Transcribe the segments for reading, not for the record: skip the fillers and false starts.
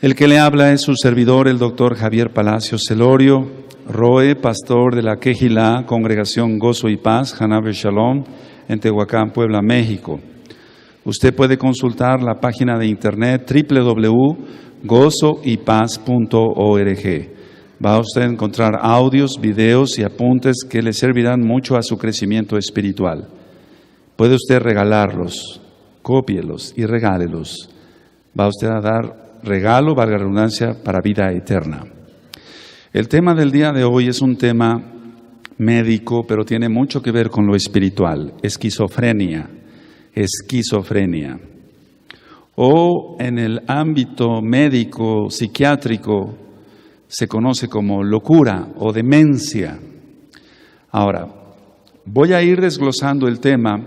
El que le habla es su servidor, el doctor Javier Palacios Celorio, Roe, pastor de la Quejilá, Congregación Gozo y Paz, Hanabe Shalom, en Tehuacán, Puebla, México. Usted puede consultar la página de internet www.gozoypaz.org. Va a usted a encontrar audios, videos y apuntes que le servirán mucho a su crecimiento espiritual. Puede usted regalarlos, cópielos y regálelos. Va usted a dar regalo, valga la redundancia, para vida eterna. El tema del día de hoy es un tema médico, pero tiene mucho que ver con lo espiritual. Esquizofrenia. O en el ámbito médico, psiquiátrico, se conoce como locura o demencia. Ahora, voy a ir desglosando el tema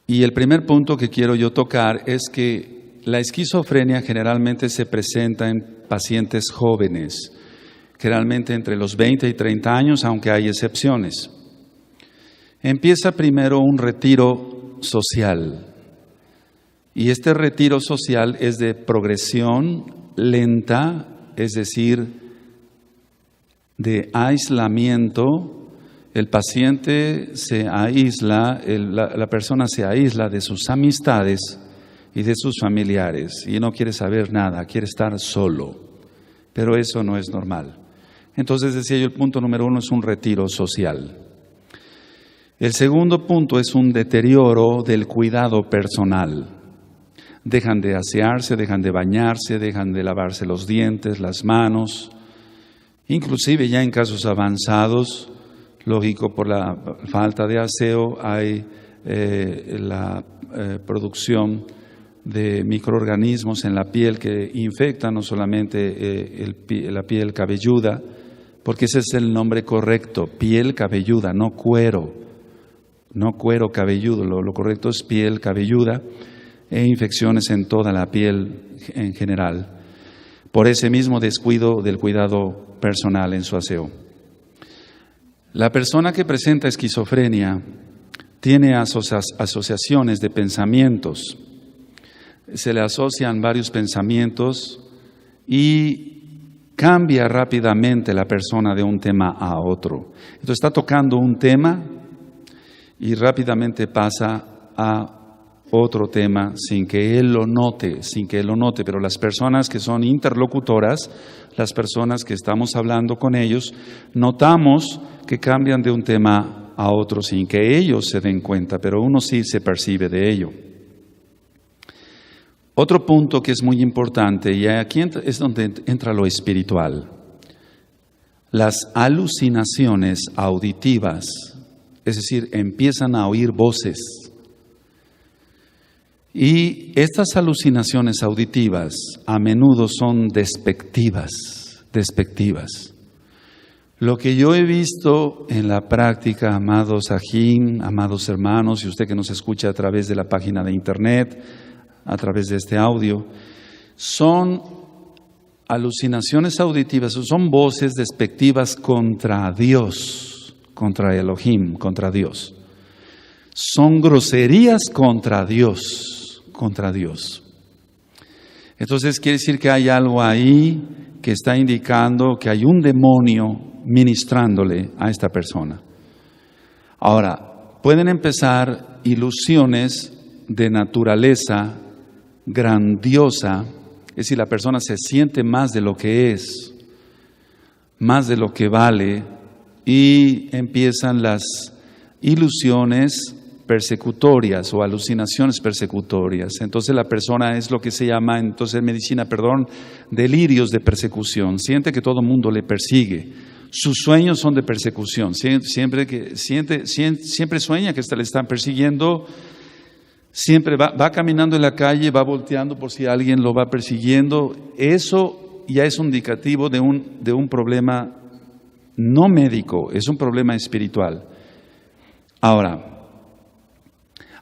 y el primer punto que quiero yo tocar es que la esquizofrenia generalmente se presenta en pacientes jóvenes, generalmente entre los 20 y 30 años, aunque hay excepciones. Empieza primero un retiro social, y este retiro social es de progresión lenta, es decir, de aislamiento. El paciente se aísla, la persona se aísla de sus amistades y de sus familiares, y no quiere saber nada, quiere estar solo, pero eso no es normal. Entonces, decía yo, el punto número 1 es un retiro social. El segundo punto es un deterioro del cuidado personal. Dejan de asearse, dejan de bañarse, dejan de lavarse los dientes, las manos, inclusive ya en casos avanzados, lógico, por la falta de aseo hay la producción de microorganismos en la piel que infectan no solamente la piel cabelluda, porque ese es el nombre correcto, piel cabelluda, no cuero cabelludo, lo correcto es piel cabelluda, e infecciones en toda la piel en general, por ese mismo descuido del cuidado personal en su aseo. La persona que presenta esquizofrenia tiene asociaciones de pensamientos. Se le asocian varios pensamientos y cambia rápidamente la persona de un tema a otro. Entonces está tocando un tema y rápidamente pasa a otro tema sin que él lo note, pero las personas que son interlocutoras, las personas que estamos hablando con ellos, notamos que cambian de un tema a otro sin que ellos se den cuenta, pero uno sí se percibe de ello. Otro punto que es muy importante, y aquí es donde entra lo espiritual, las alucinaciones auditivas, es decir, empiezan a oír voces. Y estas alucinaciones auditivas a menudo son despectivas. Lo que yo he visto en la práctica, amados ajín, amados hermanos, y usted que nos escucha a través de la página de internet, a través de este audio, son alucinaciones auditivas, son voces despectivas contra Dios, contra Elohim, contra Dios. Son groserías contra Dios. Entonces quiere decir que hay algo ahí que está indicando que hay un demonio ministrándole a esta persona. Ahora, pueden empezar ilusiones de naturaleza grandiosa, es decir, la persona se siente más de lo que es, más de lo que vale, y empiezan las ilusiones persecutorias o alucinaciones persecutorias. Entonces la persona es lo que se llama, entonces en medicina, delirios de persecución. Siente que todo el mundo le persigue. Sus sueños son de persecución. Siempre sueña que le están persiguiendo. Siempre va caminando en la calle, va volteando por si alguien lo va persiguiendo. Eso ya es un indicativo de un problema no médico, es un problema espiritual. Ahora,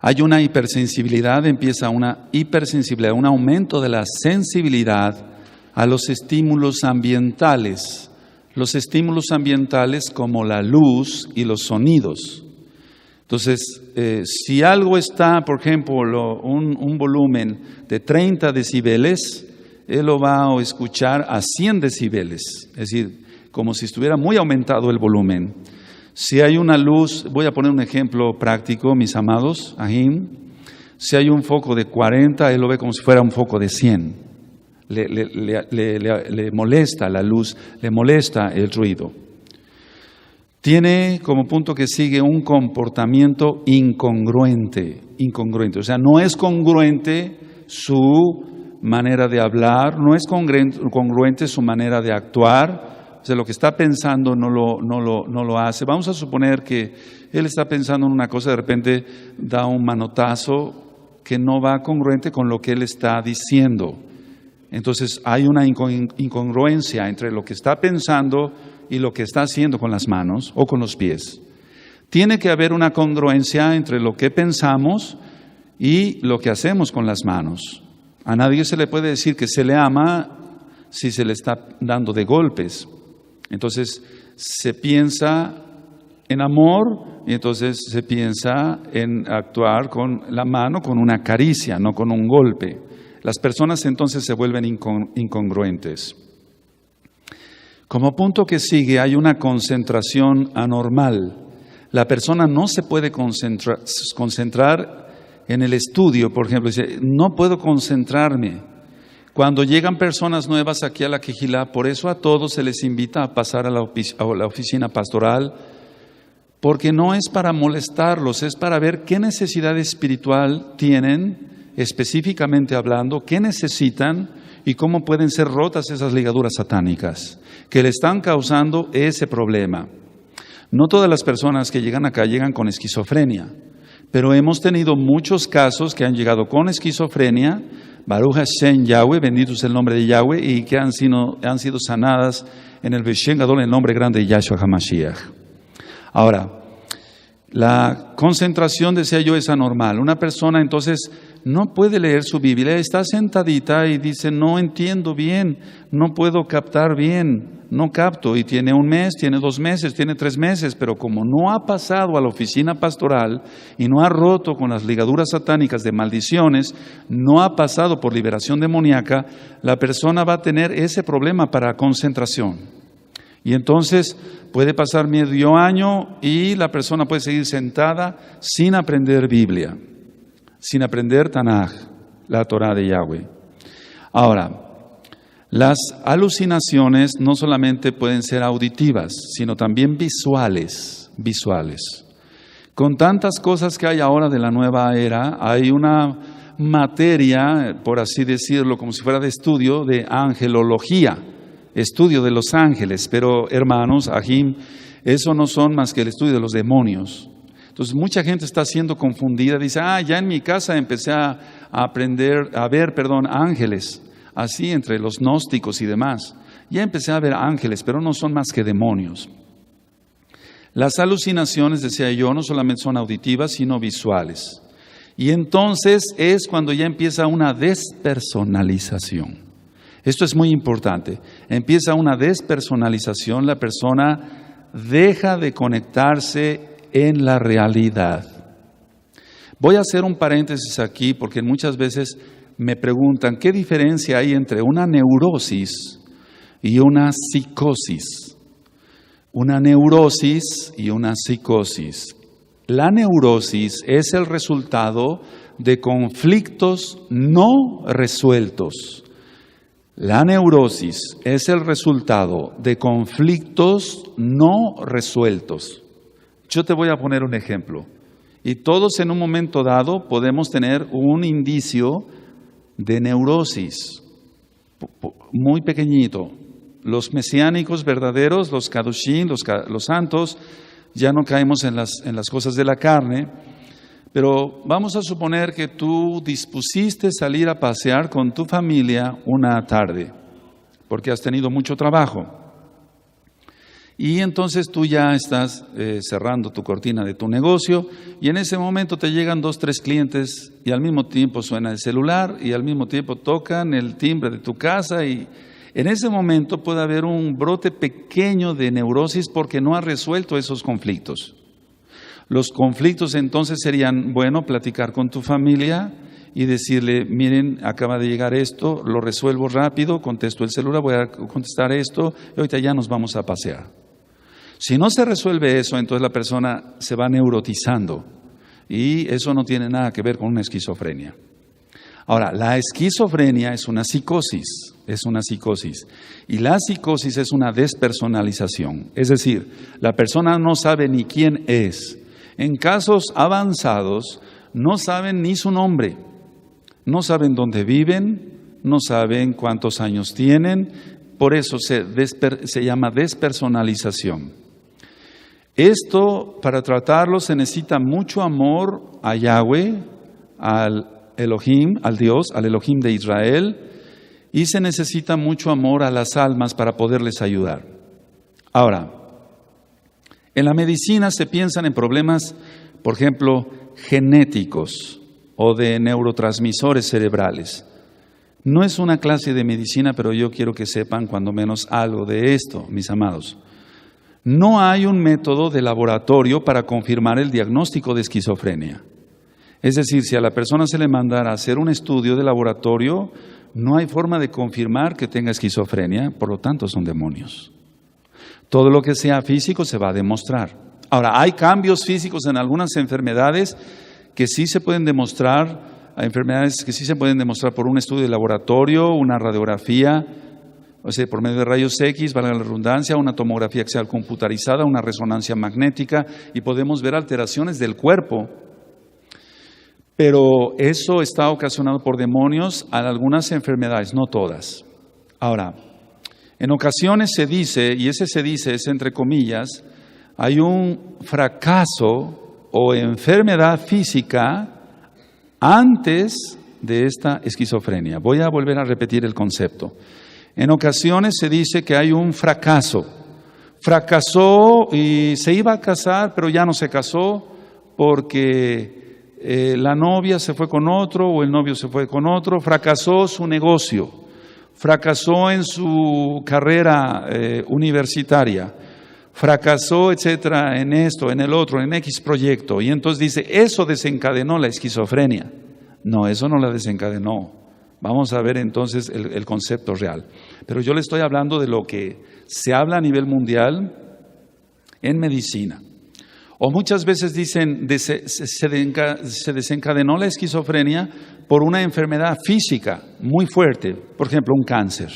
hay una hipersensibilidad, empieza una hipersensibilidad, un aumento de la sensibilidad a los estímulos ambientales. Los estímulos ambientales como la luz y los sonidos. Entonces, si algo está, por ejemplo, un volumen de 30 decibeles, él lo va a escuchar a 100 decibeles, es decir, como si estuviera muy aumentado el volumen. Si hay una luz, voy a poner un ejemplo práctico, mis amados, ahí, si hay un foco de 40, él lo ve como si fuera un foco de 100. Le molesta la luz, le molesta el ruido. Tiene como punto que sigue un comportamiento incongruente, o sea, no es congruente su manera de hablar, no es congruente su manera de actuar, o sea, lo que está pensando no lo hace. Vamos a suponer que él está pensando en una cosa, de repente da un manotazo que no va congruente con lo que él está diciendo. Entonces hay una incongruencia entre lo que está pensando y lo que está haciendo con las manos o con los pies. Tiene que haber una congruencia entre lo que pensamos y lo que hacemos con las manos. A nadie se le puede decir que se le ama si se le está dando de golpes. Entonces se piensa en amor y entonces se piensa en actuar con la mano, con una caricia, no con un golpe. Las personas entonces se vuelven incongruentes. Como punto que sigue, hay una concentración anormal. La persona no se puede concentrar en el estudio, por ejemplo, dice, no puedo concentrarme. Cuando llegan personas nuevas aquí a la Quejilá, por eso a todos se les invita a pasar a la oficina pastoral, porque no es para molestarlos, es para ver qué necesidad espiritual tienen, específicamente hablando, qué necesitan y cómo pueden ser rotas esas ligaduras satánicas que le están causando ese problema. No todas las personas que llegan acá llegan con esquizofrenia, pero hemos tenido muchos casos que han llegado con esquizofrenia, Baruch Hashem Yahweh, bendito es el nombre de Yahweh, y que han sido sanadas en el Beshem Gadol, en el nombre grande de Yahshua HaMashiach. Ahora, la concentración, decía yo, es anormal. Una persona entonces no puede leer su Biblia, está sentadita y dice, no entiendo bien, no puedo captar bien, no capto. Y tiene 1 mes, tiene 2 meses, tiene 3 meses, pero como no ha pasado a la oficina pastoral y no ha roto con las ligaduras satánicas de maldiciones, no ha pasado por liberación demoníaca, la persona va a tener ese problema para concentración. Y entonces puede pasar medio año y la persona puede seguir sentada sin aprender Biblia, sin aprender Tanaj, la Torah de Yahweh. Ahora, las alucinaciones no solamente pueden ser auditivas, sino también visuales. Con tantas cosas que hay ahora de la nueva era, hay una materia, por así decirlo, como si fuera de estudio, de angelología, estudio de los ángeles, pero hermanos, Ahim, eso no son más que el estudio de los demonios. Entonces mucha gente está siendo confundida, dice, ya en mi casa empecé a ver ángeles, así entre los gnósticos y demás. Ya empecé a ver ángeles, pero no son más que demonios. Las alucinaciones, decía yo, no solamente son auditivas, sino visuales. Y entonces es cuando ya empieza una despersonalización. Esto es muy importante. Empieza una despersonalización, la persona deja de conectarse en la realidad. Voy a hacer un paréntesis aquí porque muchas veces me preguntan ¿qué diferencia hay entre una neurosis y una psicosis? Una neurosis y una psicosis. La neurosis es el resultado de conflictos no resueltos. La neurosis es el resultado de conflictos no resueltos. Yo te voy a poner un ejemplo. Y todos en un momento dado podemos tener un indicio de neurosis, muy pequeñito. Los mesiánicos verdaderos, los kadoshim, los santos, ya no caemos en las cosas de la carne. Pero vamos a suponer que tú dispusiste salir a pasear con tu familia una tarde, porque has tenido mucho trabajo. Y entonces tú ya estás cerrando tu cortina de tu negocio y en ese momento te llegan 2, 3 clientes y al mismo tiempo suena el celular y al mismo tiempo tocan el timbre de tu casa y en ese momento puede haber un brote pequeño de neurosis porque no has resuelto esos conflictos. Los conflictos entonces serían, bueno, platicar con tu familia y decirle, miren, acaba de llegar esto, lo resuelvo rápido, contesto el celular, voy a contestar esto y ahorita ya nos vamos a pasear. Si no se resuelve eso, entonces la persona se va neurotizando y eso no tiene nada que ver con una esquizofrenia. Ahora, la esquizofrenia es una psicosis, y la psicosis es una despersonalización, es decir, la persona no sabe ni quién es. En casos avanzados no saben ni su nombre, no saben dónde viven, no saben cuántos años tienen, por eso se llama despersonalización. Esto, para tratarlo, se necesita mucho amor a Yahweh, al Elohim, al Dios, al Elohim de Israel, y se necesita mucho amor a las almas para poderles ayudar. Ahora, en la medicina se piensan en problemas, por ejemplo, genéticos o de neurotransmisores cerebrales. No es una clase de medicina, pero yo quiero que sepan cuando menos algo de esto, mis amados. No hay un método de laboratorio para confirmar el diagnóstico de esquizofrenia. Es decir, si a la persona se le mandara a hacer un estudio de laboratorio, no hay forma de confirmar que tenga esquizofrenia, por lo tanto son demonios. Todo lo que sea físico se va a demostrar. Ahora, hay cambios físicos en algunas enfermedades que sí se pueden demostrar, hay enfermedades que sí se pueden demostrar por un estudio de laboratorio, una radiografía, o sea, por medio de rayos X, valga la redundancia, una tomografía axial computarizada, una resonancia magnética, y podemos ver alteraciones del cuerpo. Pero eso está ocasionado por demonios a algunas enfermedades, no todas. Ahora, en ocasiones se dice, y ese se dice es entre comillas, hay un fracaso o enfermedad física antes de esta esquizofrenia. Voy a volver a repetir el concepto. En ocasiones se dice que hay un fracaso. Fracasó y se iba a casar, pero ya no se casó porque la novia se fue con otro o el novio se fue con otro. Fracasó su negocio, fracasó en su carrera universitaria, fracasó, etcétera, en esto, en el otro, en X proyecto. Y entonces dice, eso desencadenó la esquizofrenia. No, eso no la desencadenó. Vamos a ver entonces el concepto real. Pero yo le estoy hablando de lo que se habla a nivel mundial en medicina. O muchas veces dicen, se desencadenó la esquizofrenia por una enfermedad física muy fuerte, por ejemplo, un cáncer.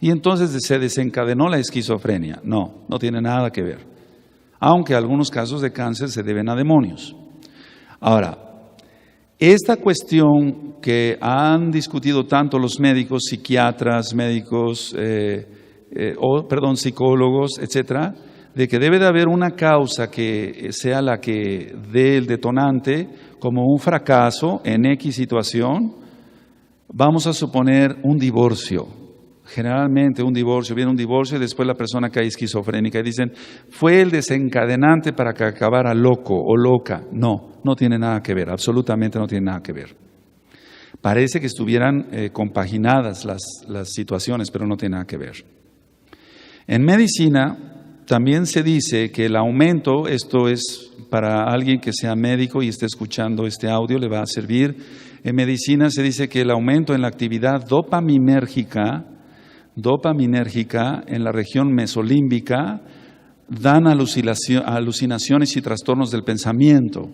Y entonces se desencadenó la esquizofrenia. No, no tiene nada que ver. Aunque algunos casos de cáncer se deben a demonios. Ahora, esta cuestión que han discutido tanto los médicos, psiquiatras, médicos, psicólogos, etcétera, de que debe de haber una causa que sea la que dé el detonante, como un fracaso en X situación, vamos a suponer un divorcio. Generalmente viene un divorcio y después la persona cae esquizofrénica y dicen, fue el desencadenante para que acabara loco o loca. No, no tiene nada que ver, absolutamente no tiene nada que ver. Parece que estuvieran compaginadas las situaciones, pero no tiene nada que ver. En medicina también se dice que el aumento, esto es para alguien que sea médico y esté escuchando este audio, le va a servir. En medicina se dice que el aumento en la actividad dopaminérgica en la región mesolímbica dan alucinaciones y trastornos del pensamiento.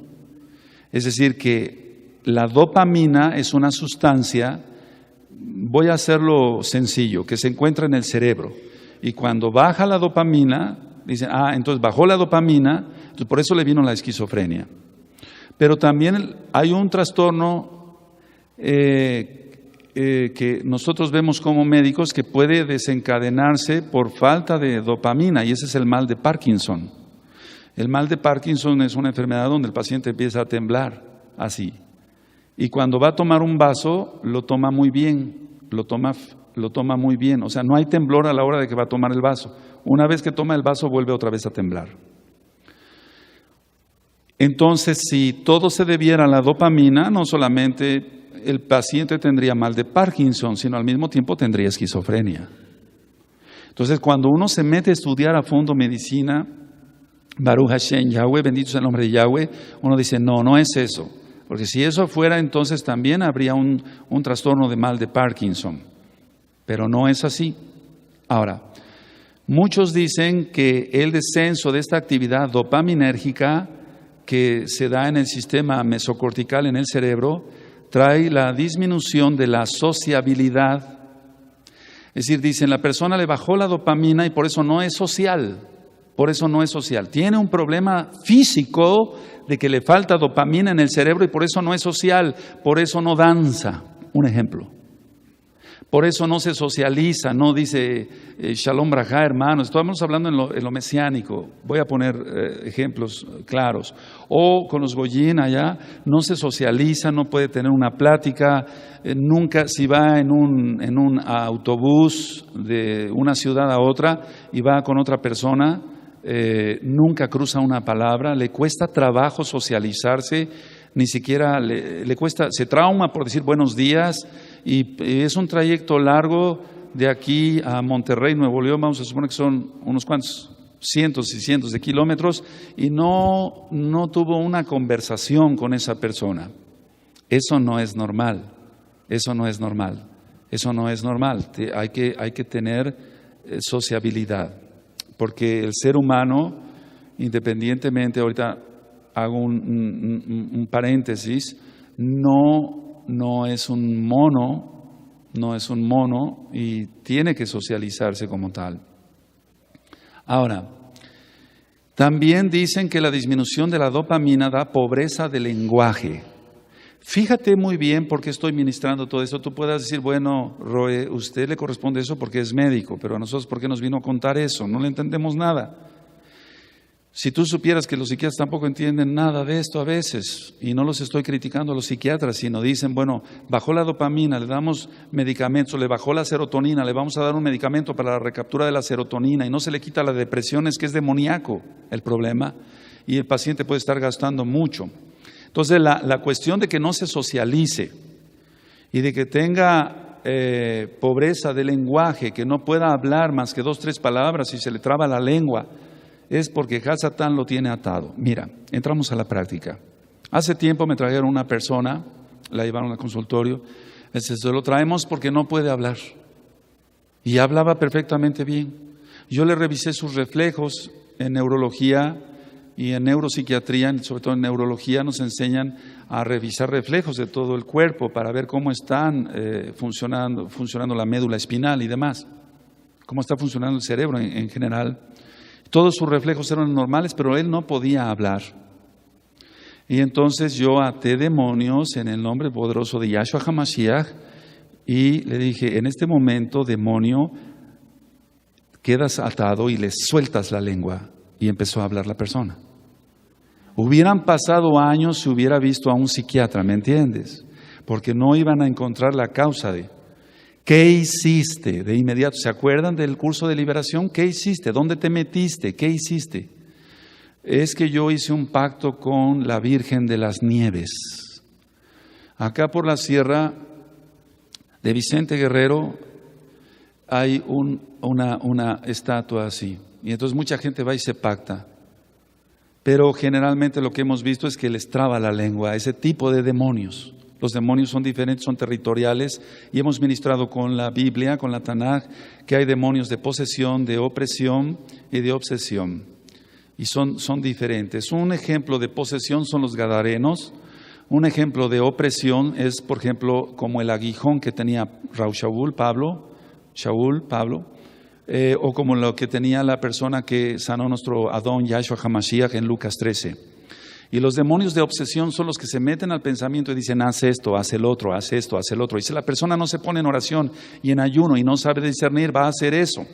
Es decir, que la dopamina es una sustancia, voy a hacerlo sencillo, que se encuentra en el cerebro. Y cuando baja la dopamina, dicen, entonces bajó la dopamina, entonces por eso le vino la esquizofrenia. Pero también hay un trastorno que nosotros vemos como médicos que puede desencadenarse por falta de dopamina, y ese es el mal de Parkinson. El mal de Parkinson es una enfermedad donde el paciente empieza a temblar, así. Y cuando va a tomar un vaso, lo toma muy bien, lo toma muy bien. O sea, no hay temblor a la hora de que va a tomar el vaso. Una vez que toma el vaso, vuelve otra vez a temblar. Entonces, si todo se debiera a la dopamina, no solamente el paciente tendría mal de Parkinson, sino al mismo tiempo tendría esquizofrenia. Entonces, cuando uno se mete a estudiar a fondo medicina, Baruch Hashem, Yahweh, bendito sea el nombre de Yahweh, uno dice, no, no es eso. Porque si eso fuera, entonces también habría un trastorno de mal de Parkinson. Pero no es así. Ahora, muchos dicen que el descenso de esta actividad dopaminérgica que se da en el sistema mesocortical en el cerebro trae la disminución de la sociabilidad. Es decir, dicen, la persona le bajó la dopamina y por eso no es social. Por eso no es social. Tiene un problema físico de que le falta dopamina en el cerebro y por eso no es social. Por eso no danza. Un ejemplo. Por eso no se socializa, no dice Shalom Brajá, hermanos. Estamos hablando en lo mesiánico. Voy a poner ejemplos claros. O con los goyín allá, no se socializa, no puede tener una plática. Nunca, si va en un autobús de una ciudad a otra y va con otra persona, nunca cruza una palabra. Le cuesta trabajo socializarse, ni siquiera le cuesta, se trauma por decir buenos días. Y es un trayecto largo de aquí a Monterrey, Nuevo León, vamos a suponer que son unos cuantos, cientos y cientos de kilómetros, y no tuvo una conversación con esa persona. Eso no es normal, eso no es normal, eso no es normal. Hay que tener sociabilidad, porque el ser humano, independientemente, ahorita hago un paréntesis, no es un mono y tiene que socializarse como tal. Ahora, también dicen que la disminución de la dopamina da pobreza de lenguaje. Fíjate muy bien por qué estoy ministrando todo esto. Tú puedas decir, bueno, Roe, usted le corresponde eso porque es médico, pero a nosotros, ¿por qué nos vino a contar eso? No le entendemos nada. Si tú supieras que los psiquiatras tampoco entienden nada de esto a veces, y no los estoy criticando a los psiquiatras, sino dicen, bueno, bajó la dopamina, le damos medicamentos, le bajó la serotonina, le vamos a dar un medicamento para la recaptura de la serotonina y no se le quita la depresión, es que es demoníaco el problema y el paciente puede estar gastando mucho. Entonces la cuestión de que no se socialice y de que tenga pobreza de lenguaje, que no pueda hablar más que 2 o 3 palabras y se le traba la lengua, es porque Hasatán lo tiene atado. Mira, entramos a la práctica. Hace tiempo me trajeron una persona, la llevaron al consultorio, se lo traemos porque no puede hablar. Y hablaba perfectamente bien. Yo le revisé sus reflejos en neurología y en neuropsiquiatría, sobre todo en neurología, nos enseñan a revisar reflejos de todo el cuerpo para ver cómo están funcionando la médula espinal y demás, cómo está funcionando el cerebro en general. Todos sus reflejos eran normales, pero él no podía hablar. Y entonces yo até demonios en el nombre poderoso de Yahshua HaMashiach y le dije, en este momento, demonio, quedas atado y le sueltas la lengua. Y empezó a hablar la persona. Hubieran pasado años si hubiera visto a un psiquiatra, ¿me entiendes? Porque no iban a encontrar la causa de... ¿Qué hiciste? De inmediato, ¿se acuerdan del curso de liberación? ¿Qué hiciste? ¿Dónde te metiste? ¿Qué hiciste? Es que yo hice un pacto con la Virgen de las Nieves. Acá por la sierra de Vicente Guerrero hay una estatua así. Y entonces mucha gente va y se pacta. Pero generalmente lo que hemos visto es que les traba la lengua, ese tipo de demonios. Los demonios son diferentes, son territoriales y hemos ministrado con la Biblia, con la Tanaj, que hay demonios de posesión, de opresión y de obsesión. Y son diferentes. Un ejemplo de posesión son los gadarenos. Un ejemplo de opresión es, por ejemplo, como el aguijón que tenía Shaul, Pablo, o como lo que tenía la persona que sanó nuestro Adón Yahshua HaMashiach en Lucas 13. Y los demonios de obsesión son los que se meten al pensamiento y dicen, haz esto, haz el otro, haz esto, haz el otro. Y si la persona no se pone en oración y en ayuno y no sabe discernir, va a hacer eso.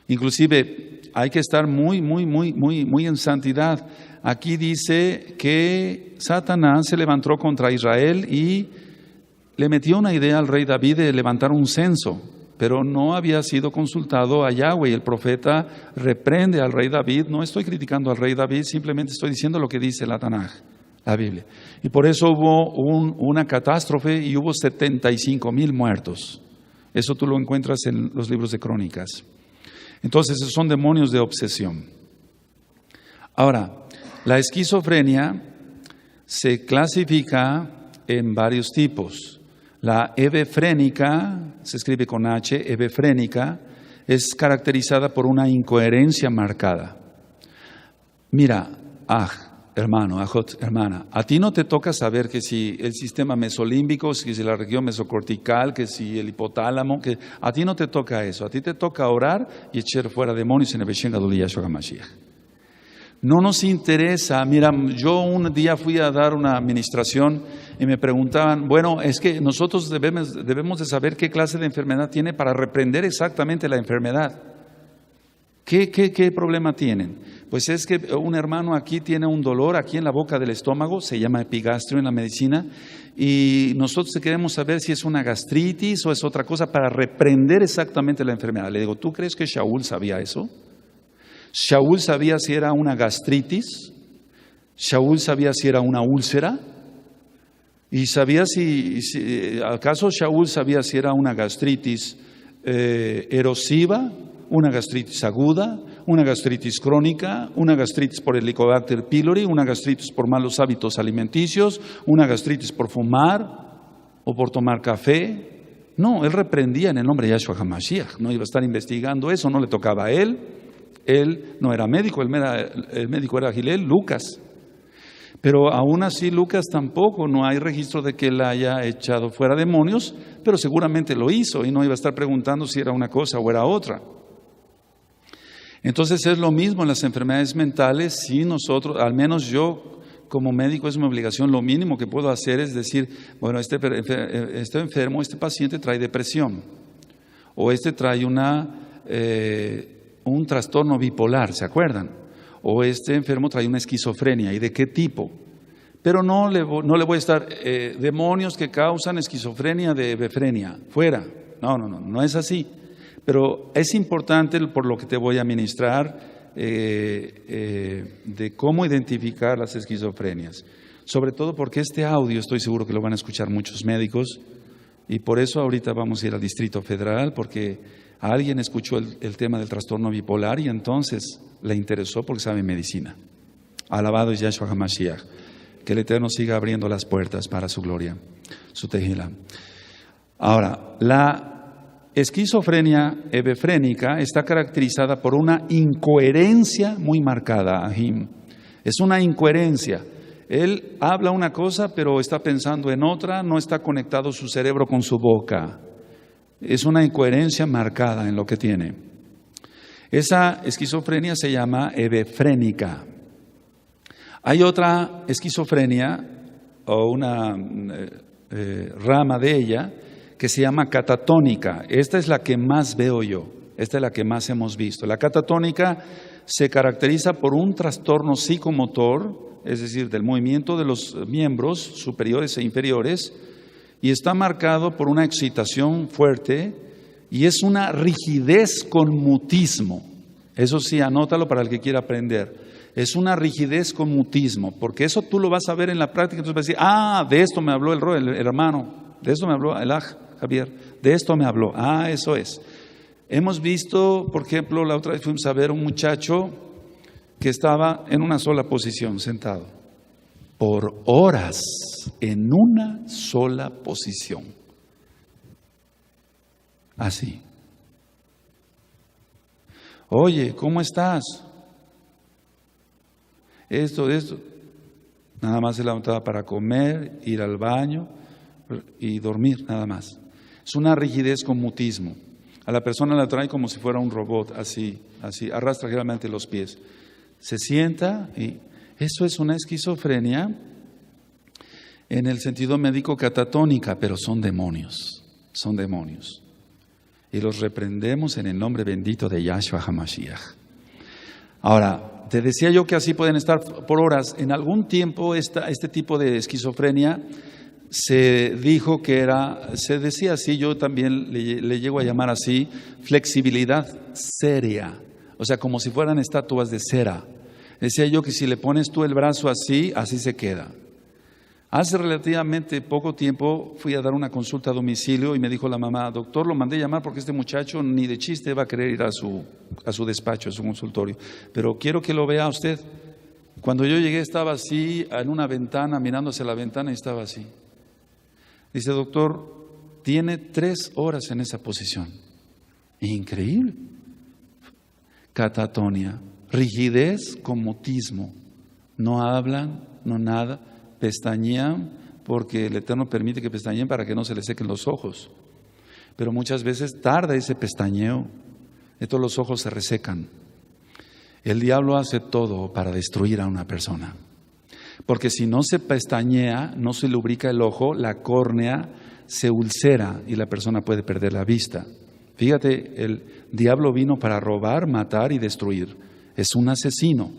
Inclusive hay que estar muy en santidad. Aquí dice que Satanás se levantó contra Israel y le metió una idea al rey David de levantar un censo. Pero no había sido consultado a Yahweh. El profeta reprende al rey David. No estoy criticando al rey David, simplemente estoy diciendo lo que dice la Tanaj, la Biblia. Y por eso hubo una catástrofe y hubo 75,000 muertos. Eso tú lo encuentras en los libros de Crónicas. Entonces, esos son demonios de obsesión. Ahora, la esquizofrenia se clasifica en varios tipos. La hebefrénica, se escribe con H, hebefrénica, es caracterizada por una incoherencia marcada. Mira, hermano, hermana, a ti no te toca saber que si el sistema mesolímbico, que si la región mesocortical, que si el hipotálamo, que a ti no te toca eso, a ti te toca orar y echar fuera demonios en el Beshenga de Yahshua HaMashiach. No nos interesa. Mira, yo un día fui a dar una administración y me preguntaban, bueno, es que nosotros debemos de saber qué clase de enfermedad tiene para reprender exactamente la enfermedad. ¿Qué problema tienen? Pues es que un hermano aquí tiene un dolor aquí en la boca del estómago, se llama epigastrio en la medicina, y nosotros queremos saber si es una gastritis o es otra cosa para reprender exactamente la enfermedad. Le digo, ¿tú crees que Shaul sabía eso? Shaul sabía si era una gastritis, Shaul sabía si era una úlcera, y sabía ¿acaso Shaul sabía si era una gastritis erosiva, una gastritis aguda, una gastritis crónica, una gastritis por Helicobacter pylori, una gastritis por malos hábitos alimenticios, una gastritis por fumar o por tomar café? No, él reprendía en el nombre de Yahshua HaMashiach, no iba a estar investigando eso, no le tocaba a él. Él no era médico, el médico era Gilel, Lucas. Pero aún así Lucas tampoco, no hay registro de que él haya echado fuera demonios, pero seguramente lo hizo y no iba a estar preguntando si era una cosa o era otra. Entonces es lo mismo en las enfermedades mentales. Si nosotros, al menos yo como médico, es mi obligación, lo mínimo que puedo hacer es decir, bueno, este enfermo, este paciente trae depresión, o trae un trastorno bipolar, ¿se acuerdan? O este enfermo trae una esquizofrenia, ¿y de qué tipo? Pero no le voy a estar, demonios que causan esquizofrenia de hebefrenia, fuera. No es así. Pero es importante por lo que te voy a ministrar de cómo identificar las esquizofrenias. Sobre todo porque este audio estoy seguro que lo van a escuchar muchos médicos y por eso ahorita vamos a ir al Distrito Federal porque alguien escuchó el tema del trastorno bipolar y entonces le interesó porque sabe medicina. Alabado es Yahshua HaMashiach. Que el Eterno siga abriendo las puertas para su gloria, su tejila. Ahora, la esquizofrenia hebefrénica está caracterizada por una incoherencia muy marcada, Ahim. Es una incoherencia. Él habla una cosa, pero está pensando en otra, no está conectado su cerebro con su boca. Es una incoherencia marcada en lo que tiene. Esa esquizofrenia se llama hebefrénica. Hay otra esquizofrenia, o una rama de ella, que se llama catatónica. Esta es la que más veo yo, esta es la que más hemos visto. La catatónica se caracteriza por un trastorno psicomotor, es decir, del movimiento de los miembros superiores e inferiores, y está marcado por una excitación fuerte y es una rigidez con mutismo. Eso sí, anótalo para el que quiera aprender. Es una rigidez con mutismo, porque eso tú lo vas a ver en la práctica. Entonces vas a decir, de esto me habló el hermano, de esto me habló el Javier, de esto me habló. Eso es. Hemos visto, por ejemplo, la otra vez fuimos a ver un muchacho que estaba en una sola posición, sentado, por horas, en una sola posición. Así. Oye, ¿cómo estás? Esto. Nada más se levantaba para comer, ir al baño y dormir, nada más. Es una rigidez con mutismo. A la persona la trae como si fuera un robot, así, arrastra generalmente los pies. Se sienta y eso es una esquizofrenia en el sentido médico catatónica, pero son demonios. Y los reprendemos en el nombre bendito de Yahshua HaMashiach. Ahora, te decía yo que así pueden estar por horas. En algún tiempo este tipo de esquizofrenia se dijo que se decía así, yo también le llego a llamar así, flexibilidad seria. O sea, como si fueran estatuas de cera. Decía yo que si le pones tú el brazo así, así se queda. Hace relativamente poco tiempo fui a dar una consulta a domicilio y me dijo la mamá, doctor, lo mandé llamar porque este muchacho ni de chiste va a querer ir a su despacho, a su consultorio, pero quiero que lo vea usted. Cuando yo llegué estaba así, en una ventana, mirando hacia la ventana y estaba así. Dice, doctor, tiene 3 horas en esa posición. Increíble. Catatonia, rigidez con mutismo. No hablan, no nada, pestañean, porque el Eterno permite que pestañeen para que no se les sequen los ojos. Pero muchas veces tarda ese pestañeo, entonces los ojos se resecan. El diablo hace todo para destruir a una persona. Porque si no se pestañea, no se lubrica el ojo, la córnea se ulcera y la persona puede perder la vista. Fíjate, el diablo vino para robar, matar y destruir. Es un asesino.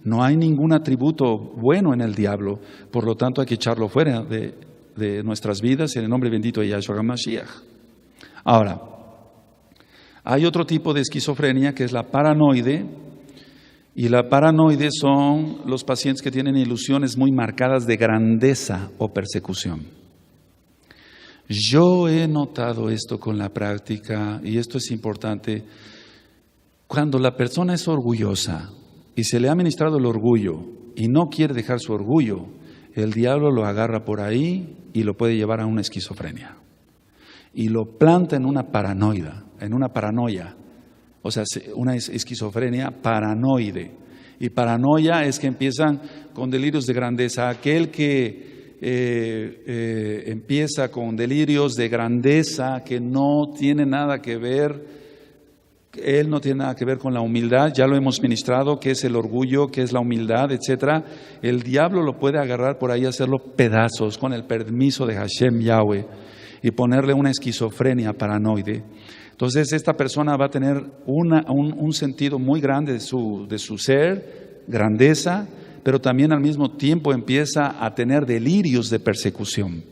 No hay ningún atributo bueno en el diablo. Por lo tanto, hay que echarlo fuera de nuestras vidas en el nombre bendito de Yahshua HaMashiach. Ahora, hay otro tipo de esquizofrenia que es la paranoide. Y la paranoide son los pacientes que tienen ilusiones muy marcadas de grandeza o persecución. Yo he notado esto con la práctica, y esto es importante. Cuando la persona es orgullosa y se le ha ministrado el orgullo y no quiere dejar su orgullo, el diablo lo agarra por ahí y lo puede llevar a una esquizofrenia. Y lo planta en una paranoia. O sea, una esquizofrenia paranoide. Y paranoia es que empiezan con delirios de grandeza. Aquel que empieza con delirios de grandeza que no tiene nada que ver, él no tiene nada que ver con la humildad, ya lo hemos ministrado, que es el orgullo, que es la humildad, etc. El diablo lo puede agarrar por ahí y hacerlo pedazos con el permiso de Hashem Yahweh y ponerle una esquizofrenia paranoide. Entonces esta persona va a tener un sentido muy grande de su ser, grandeza, pero también al mismo tiempo empieza a tener delirios de persecución.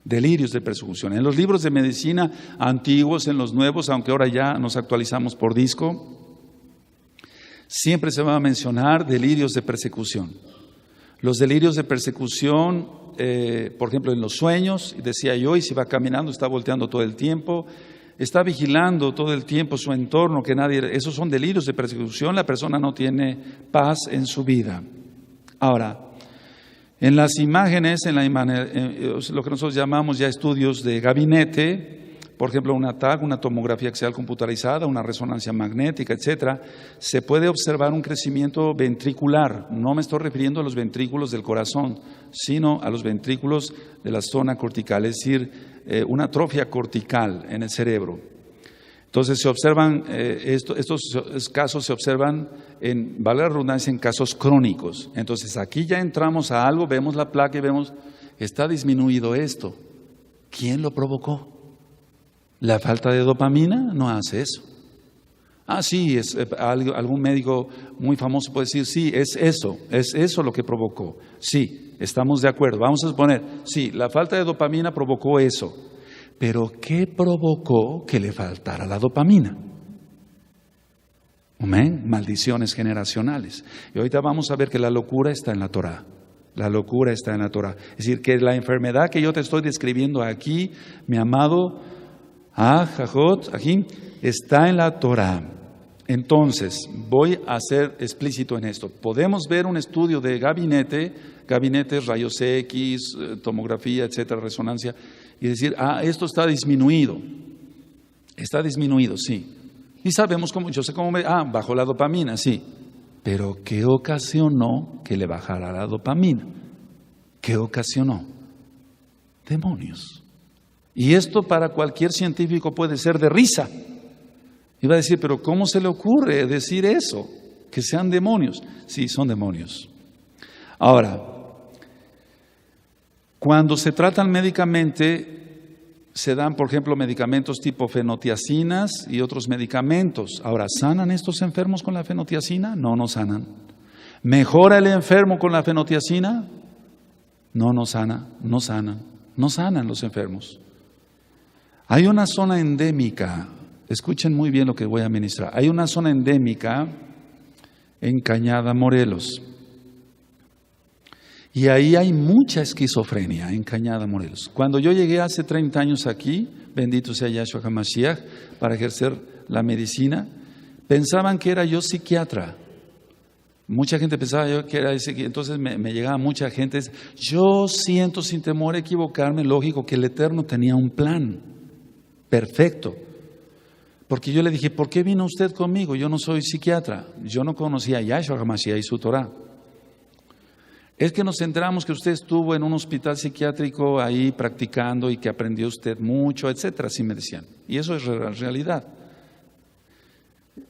Delirios de persecución. En los libros de medicina antiguos, en los nuevos, aunque ahora ya nos actualizamos por disco, siempre se va a mencionar delirios de persecución. Los delirios de persecución, por ejemplo, en los sueños, decía yo, y si va caminando, está volteando todo el tiempo, está vigilando todo el tiempo su entorno, que nadie, esos son delirios de persecución, la persona no tiene paz en su vida. Ahora, en las imágenes, lo que nosotros llamamos ya estudios de gabinete, por ejemplo, una TAC, una tomografía axial computarizada, una resonancia magnética, etcétera, se puede observar un crecimiento ventricular. No me estoy refiriendo a los ventrículos del corazón, sino a los ventrículos de la zona cortical, es decir, una atrofia cortical en el cerebro. Entonces se observan, estos casos se observan, vale la redundancia, en casos crónicos. Entonces aquí ya entramos a algo, vemos la placa y vemos, está disminuido esto. ¿Quién lo provocó? ¿La falta de dopamina? No hace eso. Sí, algún médico muy famoso puede decir, sí, es eso lo que provocó. Sí, estamos de acuerdo. Vamos a suponer, sí, la falta de dopamina provocó eso. Pero ¿qué provocó que le faltara la dopamina? Amén. Maldiciones generacionales. Y ahorita vamos a ver que la locura está en la Torah. La locura está en la Torah. Es decir, que la enfermedad que yo te estoy describiendo aquí, mi amado Jajot, aquí, está en la Torah. Entonces, voy a ser explícito en esto. Podemos ver un estudio de gabinetes, rayos X, tomografía, etcétera, resonancia, y decir, esto está disminuido, sí. Y sabemos cómo, yo sé cómo bajó la dopamina, sí. Pero ¿qué ocasionó que le bajara la dopamina? ¿Qué ocasionó? Demonios. Y esto para cualquier científico puede ser de risa. Y va a decir, pero ¿cómo se le ocurre decir eso? Que sean demonios. Sí, son demonios. Ahora, cuando se tratan médicamente, se dan, por ejemplo, medicamentos tipo fenotiacinas y otros medicamentos. Ahora, ¿sanan estos enfermos con la fenotiacina? No, no sanan. ¿Mejora el enfermo con la fenotiacina? No, no sanan los enfermos. Hay una zona endémica, escuchen muy bien lo que voy a ministrar. Hay una zona endémica en Cañada, Morelos. Y ahí hay mucha esquizofrenia en Cañada, Morelos. Cuando yo llegué hace 30 años aquí, bendito sea Yahshua HaMashiach, para ejercer la medicina, pensaban que era yo psiquiatra. Mucha gente pensaba yo que era ese, entonces me llegaba mucha gente. Yo siento sin temor a equivocarme, lógico, que el Eterno tenía un plan perfecto. Porque yo le dije, ¿por qué vino usted conmigo? Yo no soy psiquiatra, yo no conocía a Yahshua HaMashiach y su Torah. Es que nos enteramos que usted estuvo en un hospital psiquiátrico ahí practicando y que aprendió usted mucho, etcétera, así me decían. Y eso es realidad.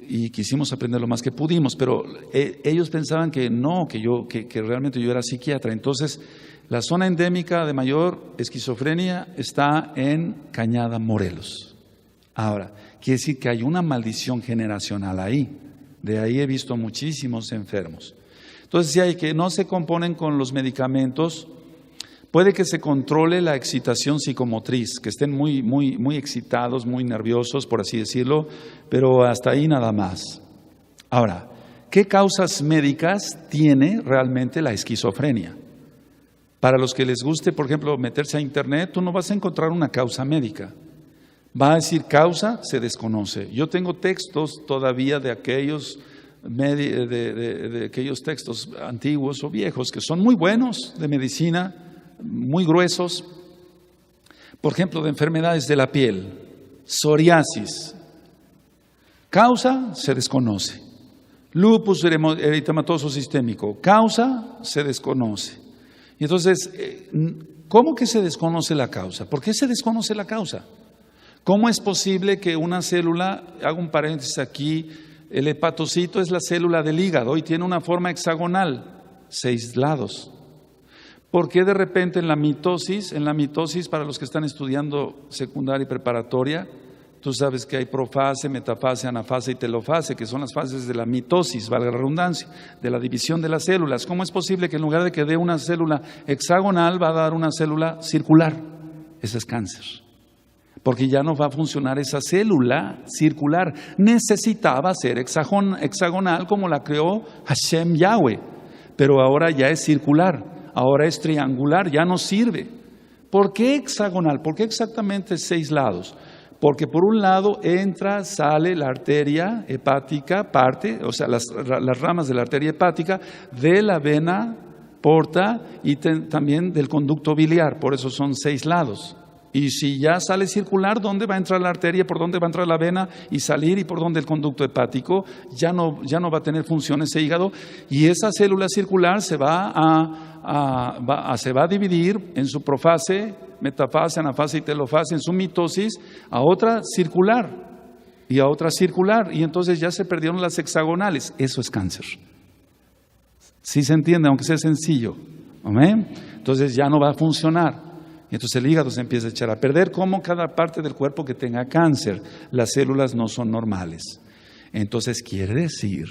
Y quisimos aprender lo más que pudimos, pero ellos pensaban que no, que realmente yo era psiquiatra. Entonces, la zona endémica de mayor esquizofrenia está en Cañada, Morelos. Ahora, quiere decir que hay una maldición generacional ahí. De ahí he visto muchísimos enfermos. Entonces, si hay que no se componen con los medicamentos, puede que se controle la excitación psicomotriz, que estén muy excitados, muy nerviosos, por así decirlo, pero hasta ahí nada más. Ahora, ¿qué causas médicas tiene realmente la esquizofrenia? Para los que les guste, por ejemplo, meterse a internet, tú no vas a encontrar una causa médica. Va a decir causa, se desconoce. Yo tengo textos todavía de aquellos textos antiguos o viejos que son muy buenos de medicina, muy gruesos, por ejemplo, de enfermedades de la piel, psoriasis. Causa, se desconoce. Lupus eritematoso sistémico, causa, se desconoce. Y entonces, ¿cómo que se desconoce la causa? ¿Por qué se desconoce la causa? ¿Cómo es posible que una célula, hago un paréntesis aquí, el hepatocito es la célula del hígado y tiene una forma hexagonal, 6 lados? ¿Por qué de repente en la mitosis, para los que están estudiando secundaria y preparatoria, tú sabes que hay profase, metafase, anafase y telofase, que son las fases de la mitosis, valga la redundancia, de la división de las células? ¿Cómo es posible que en lugar de que dé una célula hexagonal va a dar una célula circular? Ese es cáncer. Porque ya no va a funcionar esa célula circular. Necesitaba ser hexagonal como la creó Hashem Yahweh, pero ahora ya es circular, ahora es triangular, ya no sirve. ¿Por qué hexagonal? ¿Por qué exactamente 6 lados? Porque por un lado entra, sale la arteria hepática, parte, o sea, las ramas de la arteria hepática, de la vena porta y también del conducto biliar, por eso son 6 lados. Y si ya sale circular, ¿dónde va a entrar la arteria? ¿Por dónde va a entrar la vena? Y salir, ¿y por dónde el conducto hepático? Ya no va a tener función ese hígado. Y esa célula circular se va a dividir en su profase, metafase, anafase y telofase, en su mitosis, a otra circular y a otra circular. Y entonces ya se perdieron las hexagonales. Eso es cáncer. ¿Sí se entiende? Aunque sea sencillo. ¿Amén? Entonces ya no va a funcionar. Y entonces el hígado se empieza a echar a perder, como cada parte del cuerpo que tenga cáncer. Las células no son normales. Entonces quiere decir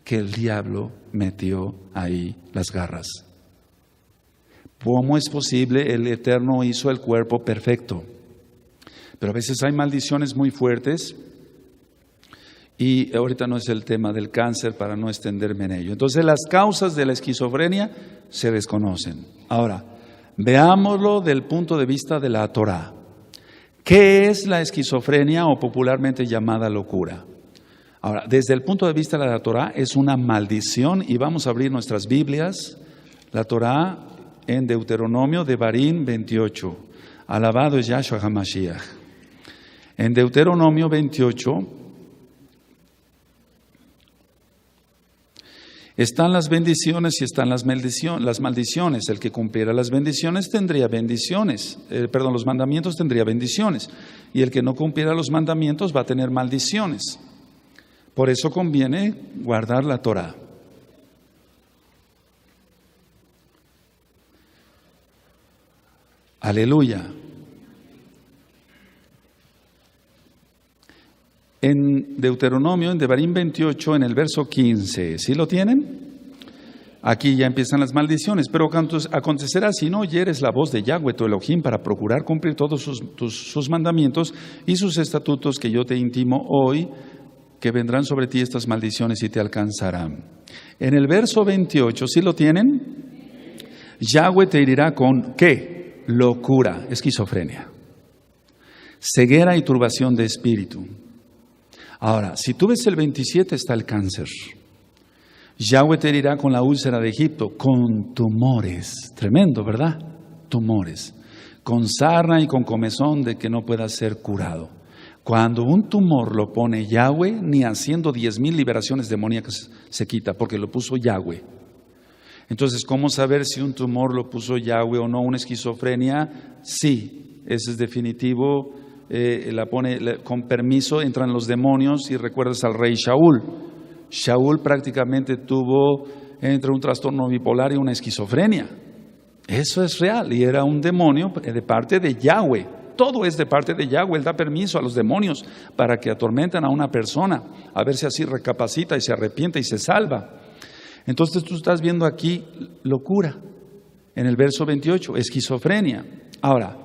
que el diablo metió ahí las garras. ¿Cómo es posible? El Eterno hizo el cuerpo perfecto. Pero a veces hay maldiciones muy fuertes. Y ahorita no es el tema del cáncer para no extenderme en ello. Entonces las causas de la esquizofrenia se desconocen. Ahora, veámoslo del punto de vista de la Torah. ¿Qué es la esquizofrenia o popularmente llamada locura? Ahora, desde el punto de vista de la Torah es una maldición, y vamos a abrir nuestras Biblias, la Torah en Deuteronomio, Devarim 28. Alabado es Yahshua HaMashiach. En Deuteronomio 28 están las bendiciones y están las maldiciones. El que cumpliera las bendiciones tendría bendiciones. Los mandamientos tendría bendiciones. Y el que no cumpliera los mandamientos va a tener maldiciones. Por eso conviene guardar la Torah. Aleluya. En Deuteronomio, en Devarim 28, en el verso 15, ¿sí lo tienen? Aquí ya empiezan las maldiciones. Pero acontecerá si no oyeres la voz de Yahweh tu Elohim para procurar cumplir todos sus mandamientos y sus estatutos que yo te intimo hoy, que vendrán sobre ti estas maldiciones y te alcanzarán. En el verso 28, ¿sí lo tienen? Yahweh te herirá con ¿qué? Locura, esquizofrenia, ceguera y turbación de espíritu. Ahora, si tú ves el 27 está el cáncer. Yahweh te herirá con la úlcera de Egipto, con tumores. Tremendo, ¿verdad? Tumores. Con sarna y con comezón de que no pueda ser curado. Cuando un tumor lo pone Yahweh, ni haciendo 10,000 liberaciones demoníacas se quita, porque lo puso Yahweh. Entonces, ¿cómo saber si un tumor lo puso Yahweh o no? ¿Una esquizofrenia? Sí, ese es definitivo. Con permiso entran los demonios y recuerdas al rey Shaul. Shaul prácticamente tuvo entre un trastorno bipolar y una esquizofrenia. Eso es real y era un demonio de parte de Yahweh. Todo es de parte de Yahweh. Él da permiso a los demonios para que atormenten a una persona, a ver si así recapacita y se arrepiente y se salva. Entonces tú estás viendo aquí locura en el verso 28, esquizofrenia. Ahora,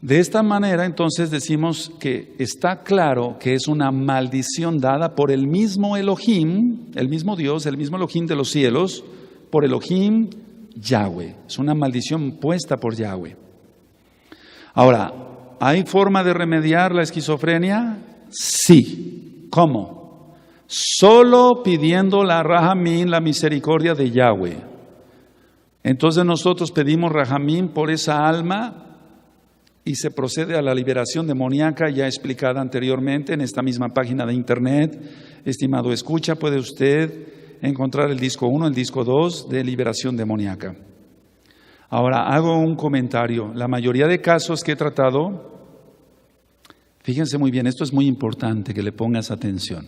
de esta manera entonces decimos que está claro que es una maldición dada por el mismo Elohim, el mismo Dios, el mismo Elohim de los cielos, por Elohim Yahweh. Es una maldición puesta por Yahweh. Ahora, ¿hay forma de remediar la esquizofrenia? Sí. ¿Cómo? Solo pidiendo la rahamín, la misericordia de Yahweh. Entonces nosotros pedimos rahamín por esa alma y se procede a la liberación demoníaca ya explicada anteriormente en esta misma página de internet. Estimado escucha, puede usted encontrar el disco 1, el disco 2 de liberación demoníaca. Ahora hago un comentario. La mayoría de casos que he tratado, fíjense muy bien, esto es muy importante que le pongas atención.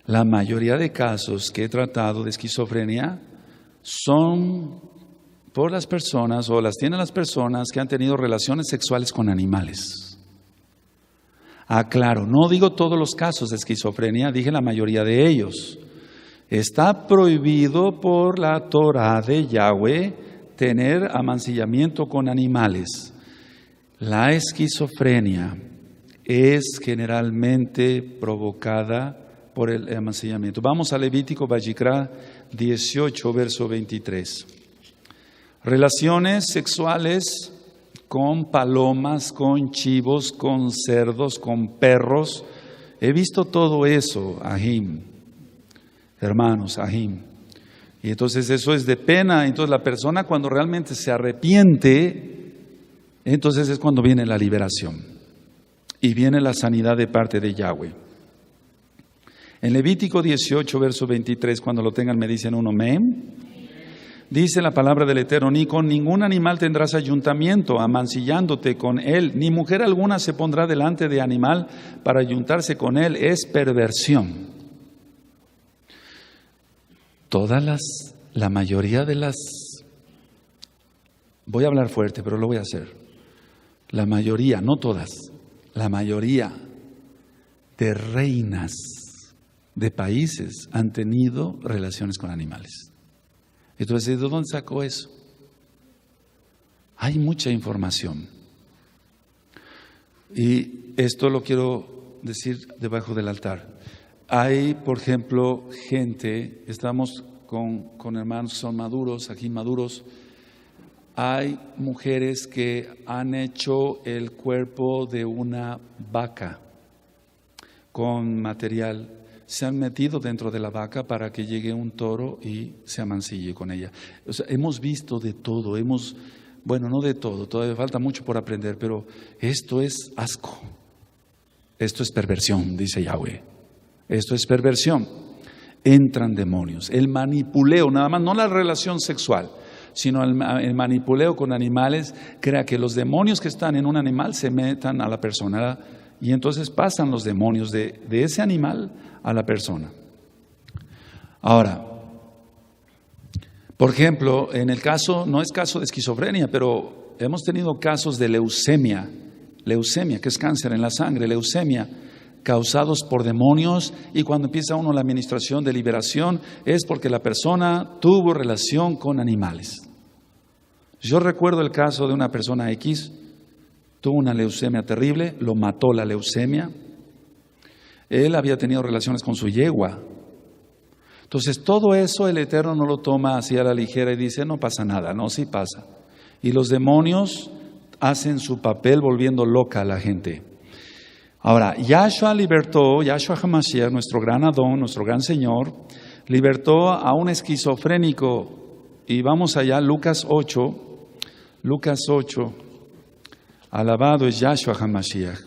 La mayoría de casos que he tratado de esquizofrenia son por las personas o las tienen las personas que han tenido relaciones sexuales con animales. Aclaro, no digo todos los casos de esquizofrenia, dije la mayoría de ellos. Está prohibido por la Torah de Yahweh tener amancillamiento con animales. La esquizofrenia es generalmente provocada por el amancillamiento. Vamos a Levítico Vayikra 18, verso 23. Relaciones sexuales con palomas, con chivos, con cerdos, con perros. He visto todo eso, Ahim. Hermanos, Ahim. Y entonces eso es de pena. Entonces la persona cuando realmente se arrepiente, entonces es cuando viene la liberación. Y viene la sanidad de parte de Yahweh. En Levítico 18, verso 23, cuando lo tengan me dicen un amén. Dice la palabra del Eterno: ni con ningún animal tendrás ayuntamiento, amancillándote con él, ni mujer alguna se pondrá delante de animal para ayuntarse con él, es perversión. La mayoría de las, voy a hablar fuerte, pero lo voy a hacer. La mayoría, no todas, la mayoría de reinas de países han tenido relaciones con animales. Entonces, ¿de dónde sacó eso? Hay mucha información. Y esto lo quiero decir debajo del altar. Hay, por ejemplo, gente, estamos con hermanos que son maduros, aquí maduros. Hay mujeres que han hecho el cuerpo de una vaca con material. Se han metido dentro de la vaca para que llegue un toro y se amancille con ella. O sea, hemos visto de todo, bueno, no de todo, todavía falta mucho por aprender, pero esto es asco. Esto es perversión, dice Yahweh. Esto es perversión. Entran demonios. El manipuleo, nada más, no la relación sexual, sino el manipuleo con animales, crea que los demonios que están en un animal se metan a la persona y entonces pasan los demonios de ese animal a la persona. Ahora, por ejemplo, en el caso, no es caso de esquizofrenia, pero hemos tenido casos de leucemia, que es cáncer en la sangre, leucemia, causados por demonios, y cuando empieza uno la administración de liberación es porque la persona tuvo relación con animales. Yo recuerdo el caso de una persona X, tuvo una leucemia terrible, lo mató la leucemia. Él había tenido relaciones con su yegua. Entonces todo eso el Eterno no lo toma así a la ligera y dice no pasa nada, no, sí pasa. Y los demonios hacen su papel volviendo loca a la gente. Ahora, Yahshua libertó, Yahshua HaMashiach, nuestro gran Adón, nuestro gran Señor, libertó a un esquizofrénico. Y vamos allá, Lucas 8, alabado es Yahshua HaMashiach.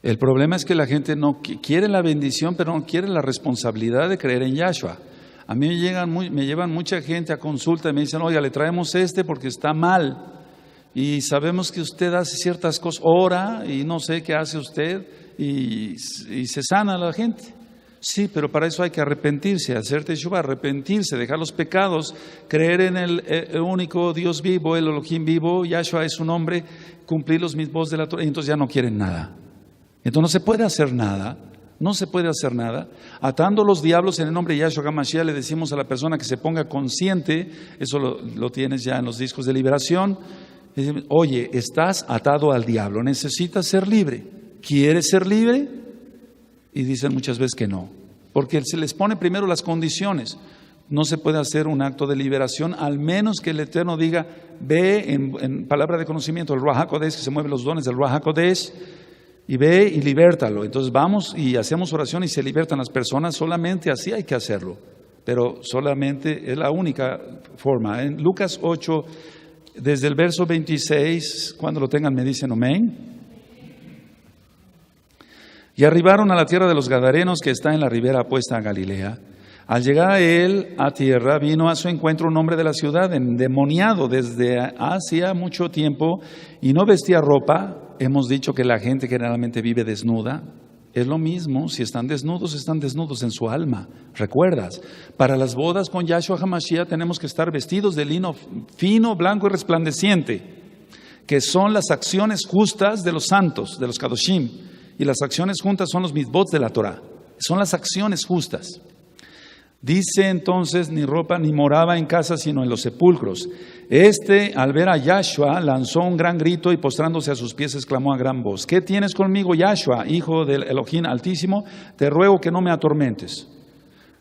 El problema es que la gente no quiere la bendición, pero no quiere la responsabilidad de creer en Yahshua. A mí me llevan mucha gente a consulta y me dicen, oiga, le traemos porque está mal. Y sabemos que usted hace ciertas cosas, ora y no sé qué hace usted y se sana a la gente. Sí, pero para eso hay que arrepentirse, hacer teshuva, arrepentirse, dejar los pecados, creer en el único Dios vivo, el Elohim vivo, Yahshua es su nombre, cumplir los mitzvot de la Torah, y entonces ya no quieren nada. Entonces no se puede hacer nada, Atando los diablos en el nombre de Yahshua HaMashiach, le decimos a la persona que se ponga consciente, eso lo tienes ya en los discos de liberación. Oye, estás atado al diablo, necesitas ser libre. ¿Quieres ser libre? Y dicen muchas veces que no, porque se les pone primero las condiciones. No se puede hacer un acto de liberación, al menos que el Eterno diga, ve en palabra de conocimiento, el Ruach HaKodesh, que se mueven los dones del Ruach HaKodesh, y ve y libértalo. Entonces vamos y hacemos oración y se libertan las personas, solamente así hay que hacerlo. Pero solamente es la única forma. En Lucas 8, desde el verso 26, cuando lo tengan me dicen amén. Y arribaron a la tierra de los Gadarenos, que está en la ribera opuesta a Galilea. Al llegar a él a tierra, vino a su encuentro un hombre de la ciudad, endemoniado desde hacía mucho tiempo, y no vestía ropa. Hemos dicho que la gente generalmente vive desnuda. Es lo mismo, si están desnudos en su alma. ¿Recuerdas? Para las bodas con Yahshua HaMashiach tenemos que estar vestidos de lino fino, blanco y resplandeciente, que son las acciones justas de los santos, de los Kadoshim. Y las acciones justas son los mitzvot de la Torah. Son las acciones justas. Dice entonces, ni ropa ni moraba en casa, sino en los sepulcros. Al ver a Yahshua, lanzó un gran grito y postrándose a sus pies exclamó a gran voz: ¿Qué tienes conmigo, Yahshua, hijo del Elohim Altísimo? Te ruego que no me atormentes.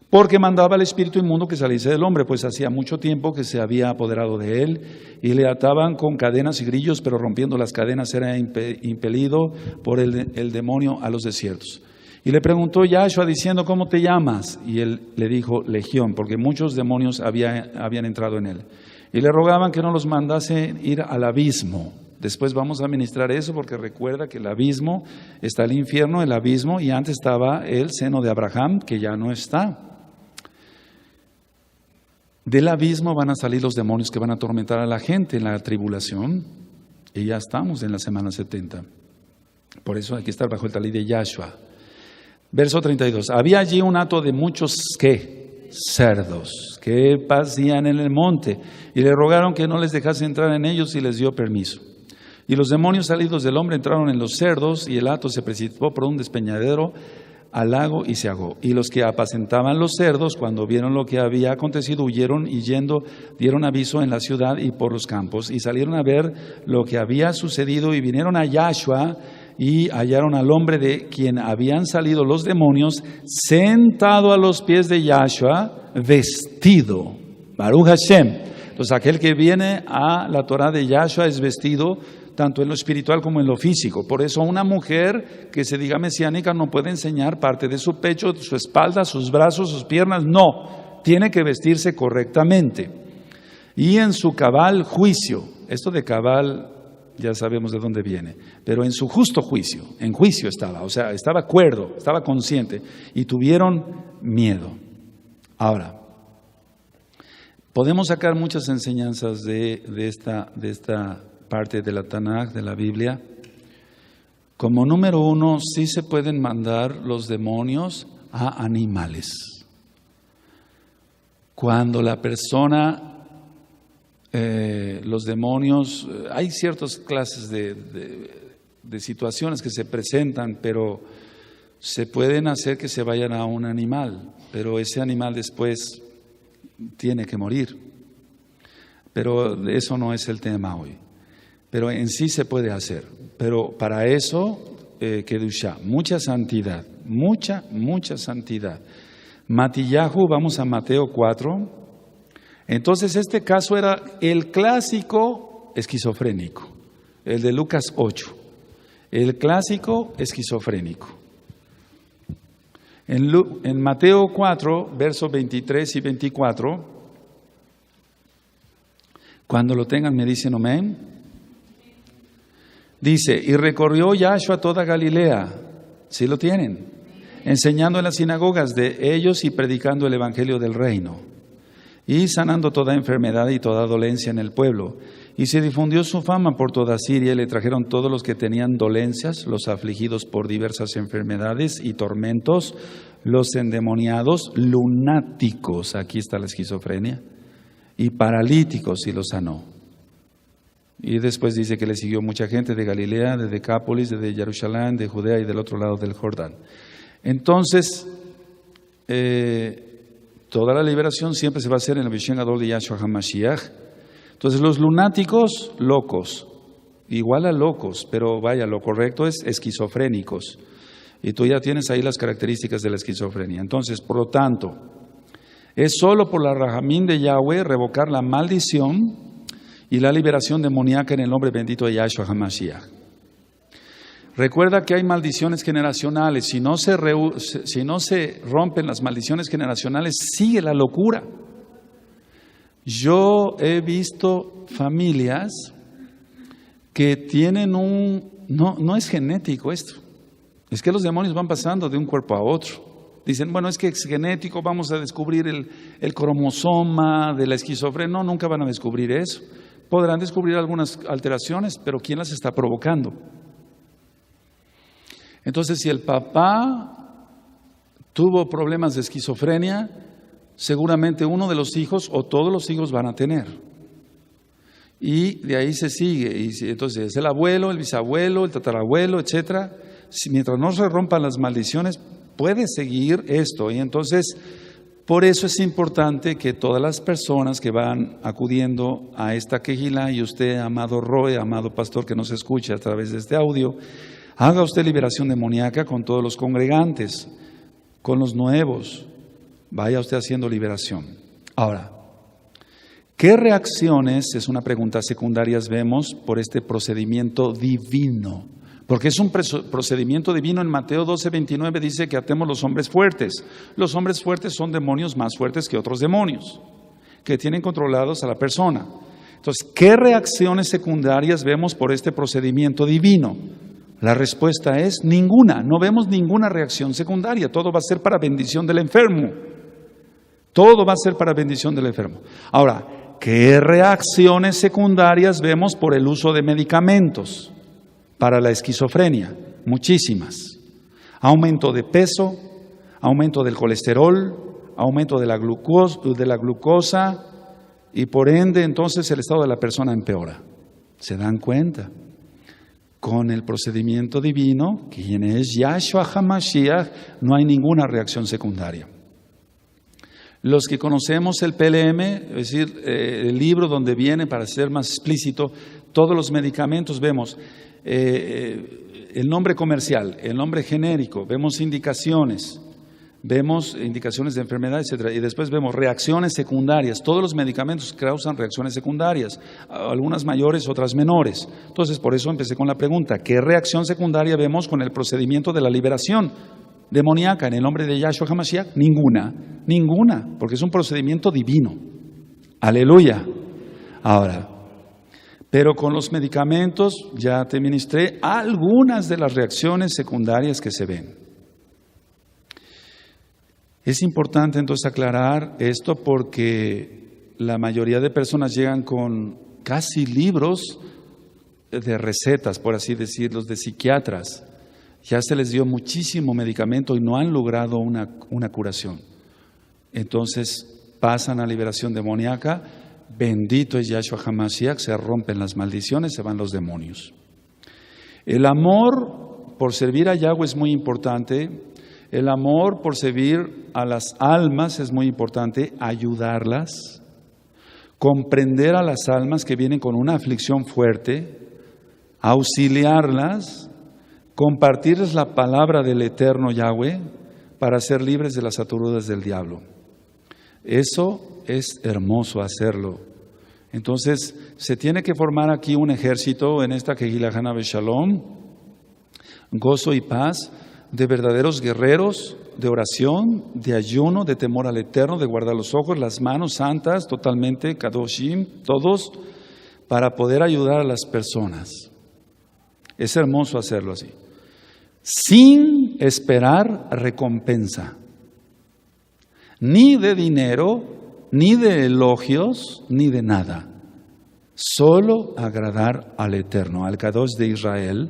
Porque mandaba al espíritu inmundo que saliese del hombre, pues hacía mucho tiempo que se había apoderado de él, y le ataban con cadenas y grillos, pero rompiendo las cadenas era impelido por el demonio a los desiertos. Y le preguntó Yahshua diciendo, ¿cómo te llamas? Y él le dijo, Legión, porque muchos demonios habían entrado en él. Y le rogaban que no los mandase ir al abismo. Después vamos a ministrar eso, porque recuerda que el abismo, está el infierno, el abismo, y antes estaba el seno de Abraham, que ya no está. Del abismo van a salir los demonios que van a atormentar a la gente en la tribulación, y ya estamos en la semana 70. Por eso hay que estar bajo el talí de Yahshua. Verso 32. Había allí un hato de muchos, ¿qué? Cerdos, que pasían en el monte, y le rogaron que no les dejase entrar en ellos, y les dio permiso. Y los demonios salidos del hombre entraron en los cerdos, y el hato se precipitó por un despeñadero al lago y se ahogó. Y los que apacentaban los cerdos, cuando vieron lo que había acontecido, huyeron y yendo dieron aviso en la ciudad y por los campos, y salieron a ver lo que había sucedido, y vinieron a Yahshua, y hallaron al hombre de quien habían salido los demonios, sentado a los pies de Yahshua, vestido. Baruch Hashem. Entonces aquel que viene a la Torah de Yahshua es vestido tanto en lo espiritual como en lo físico. Por eso una mujer que se diga mesiánica no puede enseñar parte de su pecho, su espalda, sus brazos, sus piernas. No, tiene que vestirse correctamente. Y en su cabal juicio, esto de cabal ya sabemos de dónde viene, pero en su justo juicio, en juicio estaba, o sea, estaba cuerdo, estaba consciente, y tuvieron miedo. Ahora, podemos sacar muchas enseñanzas de esta parte de la Tanaj, de la Biblia. Como número uno, sí se pueden mandar los demonios a animales. Cuando la persona, los demonios, hay ciertas clases de situaciones que se presentan, pero se pueden hacer que se vayan a un animal, pero ese animal después tiene que morir. Pero eso no es el tema hoy. Pero en sí se puede hacer. Pero para eso, Kedushá, mucha santidad, mucha santidad. Matillahu, vamos a Mateo 4. Entonces este caso era el clásico esquizofrénico, el de Lucas 8. El clásico esquizofrénico. En Mateo 4, versos 23 y 24, cuando lo tengan me dicen amén. Dice, y recorrió Yahshua toda Galilea, ¿sí lo tienen? Enseñando en las sinagogas de ellos y predicando el evangelio del reino, y sanando toda enfermedad y toda dolencia en el pueblo. Y se difundió su fama por toda Siria, y le trajeron todos los que tenían dolencias, los afligidos por diversas enfermedades y tormentos, los endemoniados, lunáticos, aquí está la esquizofrenia, y paralíticos, y los sanó. Y después dice que le siguió mucha gente de Galilea, de Decápolis, de Jerusalén, de Judea y del otro lado del Jordán. Entonces, toda la liberación siempre se va a hacer en la visión Gadol de Yahshua HaMashiach. Entonces, los lunáticos, locos, igual a locos, pero vaya, lo correcto es esquizofrénicos. Y tú ya tienes ahí las características de la esquizofrenia. Entonces, por lo tanto, es solo por la Rahamín de Yahweh revocar la maldición y la liberación demoníaca en el nombre bendito de Yahshua HaMashiach. Recuerda que hay maldiciones generacionales. Si no se rompen las maldiciones generacionales, sigue la locura. Yo he visto familias que tienen no es genético esto. Es que los demonios van pasando de un cuerpo a otro. Dicen, bueno, es que es genético, vamos a descubrir el cromosoma de la esquizofrenia. No, nunca van a descubrir eso. Podrán descubrir algunas alteraciones, pero ¿quién las está provocando? Entonces, si el papá tuvo problemas de esquizofrenia, seguramente uno de los hijos o todos los hijos van a tener. Y de ahí se sigue. Y entonces es el abuelo, el bisabuelo, el tatarabuelo, etc. Mientras no se rompan las maldiciones, puede seguir esto. Y entonces, por eso es importante que todas las personas que van acudiendo a esta quejilá, y usted, amado Roe, amado pastor que nos escucha a través de este audio, haga usted liberación demoníaca con todos los congregantes, con los nuevos. Vaya usted haciendo liberación. Ahora, ¿qué reacciones, es una pregunta secundaria, vemos por este procedimiento divino? Porque es un procedimiento divino. En Mateo 12:29 dice que atemos los hombres fuertes. Los hombres fuertes son demonios más fuertes que otros demonios, que tienen controlados a la persona. Entonces, ¿qué reacciones secundarias vemos por este procedimiento divino? La respuesta es ninguna. No vemos ninguna reacción secundaria. Todo va a ser para bendición del enfermo. Todo va a ser para bendición del enfermo. Ahora, ¿qué reacciones secundarias vemos por el uso de medicamentos para la esquizofrenia? Muchísimas. Aumento de peso, aumento del colesterol, aumento de la glucosa, y por ende entonces el estado de la persona empeora. ¿Se dan cuenta? Con el procedimiento divino, quien es Yahshua HaMashiach, no hay ninguna reacción secundaria. Los que conocemos el PLM, es decir, el libro donde viene, para ser más explícito, todos los medicamentos, vemos el nombre comercial, el nombre genérico, vemos indicaciones de enfermedad, etc. Y después vemos reacciones secundarias. Todos los medicamentos causan reacciones secundarias, algunas mayores, otras menores. Entonces, por eso empecé con la pregunta, ¿qué reacción secundaria vemos con el procedimiento de la liberación demoníaca en el nombre de Yahshua HaMashiach? Ninguna, porque es un procedimiento divino. Aleluya. Ahora, pero con los medicamentos ya te ministré algunas de las reacciones secundarias que se ven. Es importante entonces aclarar esto porque la mayoría de personas llegan con casi libros de recetas, por así decirlo, de psiquiatras. Ya se les dio muchísimo medicamento y no han logrado una curación. Entonces pasan a liberación demoníaca. Bendito es Yahshua HaMashiach, se rompen las maldiciones, se van los demonios. El amor por servir a Yahweh es muy importante. El amor por servir a las almas es muy importante. Ayudarlas, comprender a las almas que vienen con una aflicción fuerte, auxiliarlas, compartirles la palabra del eterno Yahweh para ser libres de las ataduras del diablo. Eso es hermoso hacerlo. Entonces, se tiene que formar aquí un ejército en esta Kehillah Hana Beshalom, gozo y paz, de verdaderos guerreros, de oración, de ayuno, de temor al Eterno, de guardar los ojos, las manos santas, totalmente, kadoshim, todos, para poder ayudar a las personas. Es hermoso hacerlo así, sin esperar recompensa, ni de dinero, ni de elogios, ni de nada. Solo agradar al Eterno, al Kadosh de Israel.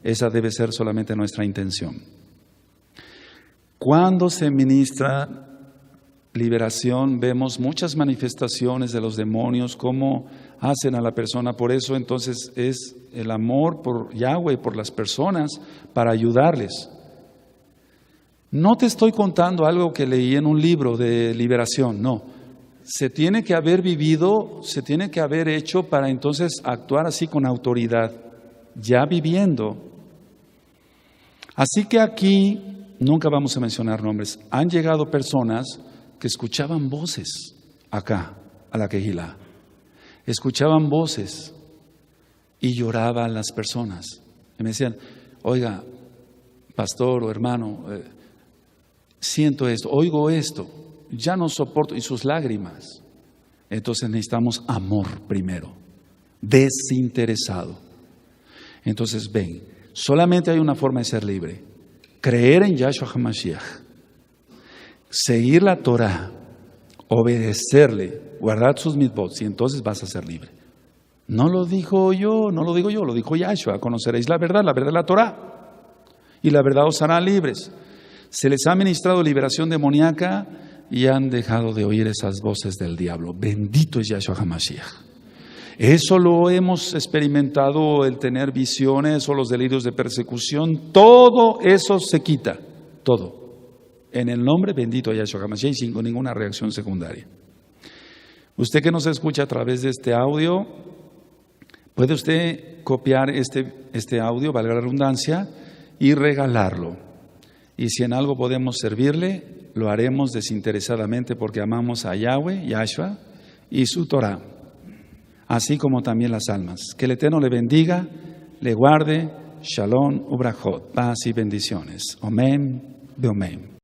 Esa debe ser solamente nuestra intención. Cuando se ministra liberación, vemos muchas manifestaciones de los demonios, cómo hacen a la persona. Por eso entonces es el amor por Yahweh, por las personas, para ayudarles. No te estoy contando algo que leí en un libro de liberación, no. Se tiene que haber vivido, se tiene que haber hecho para entonces actuar así con autoridad, ya viviendo. Así que aquí, nunca vamos a mencionar nombres, han llegado personas que escuchaban voces acá, a la Kehilá. Escuchaban voces y lloraban las personas. Y me decían, oiga, pastor o hermano, siento esto, oigo esto, ya no soporto, y sus lágrimas. Entonces necesitamos amor primero, desinteresado. Entonces ven, solamente hay una forma de ser libre: creer en Yahshua HaMashiach, seguir la Torah, obedecerle, guardar sus mitzvot, y entonces vas a ser libre. No lo digo yo, lo dijo Yahshua. Conoceréis la verdad es la Torah, y la verdad os hará libres. Se les ha ministrado liberación demoníaca y han dejado de oír esas voces del diablo. Bendito es Yahshua HaMashiach. Eso lo hemos experimentado, el tener visiones o los delirios de persecución. Todo eso se quita, todo. En el nombre bendito de Yahshua HaMashiach y sin ninguna reacción secundaria. Usted que nos escucha a través de este audio, puede usted copiar este audio, valga la redundancia, y regalarlo. Y si en algo podemos servirle, lo haremos desinteresadamente porque amamos a Yahweh, Yahshua y su Torah, así como también las almas. Que el Eterno le bendiga, le guarde. Shalom ubrachot, paz y bendiciones. Amén, beomén.